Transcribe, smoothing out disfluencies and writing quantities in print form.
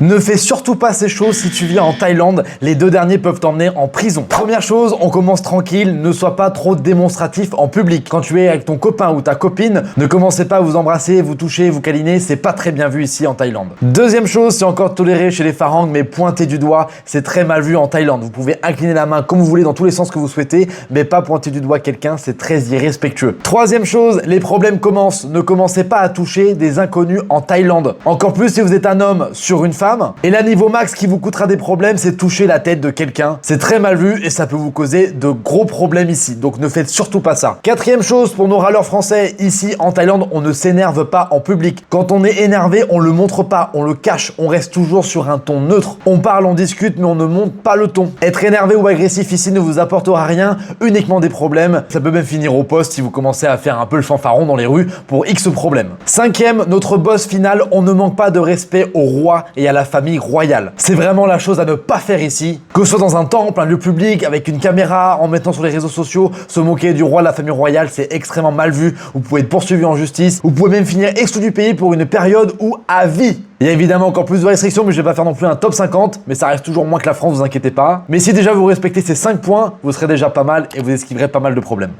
Ne fais surtout pas ces choses si tu vis en Thaïlande, les deux derniers peuvent t'emmener en prison. Première chose, on commence tranquille, ne sois pas trop démonstratif en public. Quand tu es avec ton copain ou ta copine, ne commencez pas à vous embrasser, vous toucher, vous câliner, c'est pas très bien vu ici en Thaïlande. Deuxième chose, c'est encore toléré chez les Farangs, mais pointer du doigt, c'est très mal vu en Thaïlande. Vous pouvez incliner la main comme vous voulez dans tous les sens que vous souhaitez, mais pas pointer du doigt quelqu'un, c'est très irrespectueux. Troisième chose, les problèmes commencent. Ne commencez pas à toucher des inconnus en Thaïlande. Encore plus si vous êtes un homme sur une femme. Et là, niveau max qui vous coûtera des problèmes, c'est toucher la tête de quelqu'un. C'est très mal vu et ça peut vous causer de gros problèmes ici. Donc ne faites surtout pas ça. Quatrième chose, pour nos râleurs français, ici en Thaïlande, on ne s'énerve pas en public. Quand on est énervé, on le montre pas, on le cache, on reste toujours sur un ton neutre. On parle, on discute, mais on ne monte pas le ton. Être énervé ou agressif ici ne vous apportera rien, uniquement des problèmes. Ça peut même finir au poste si vous commencez à faire un peu le fanfaron dans les rues pour X problèmes. Cinquième, notre boss final, on ne manque pas de respect au roi et à la famille royale. C'est vraiment la chose à ne pas faire ici. Que ce soit dans un temple, un lieu public, avec une caméra, en mettant sur les réseaux sociaux, se moquer du roi, de la famille royale, c'est extrêmement mal vu. Vous pouvez être poursuivi en justice. Vous pouvez même finir exclu du pays pour une période ou à vie. Il y a évidemment encore plus de restrictions, mais je vais pas faire non plus un top 50, mais ça reste toujours moins que la France, vous inquiétez pas. Mais si déjà vous respectez ces 5 points, vous serez déjà pas mal et vous esquiverez pas mal de problèmes.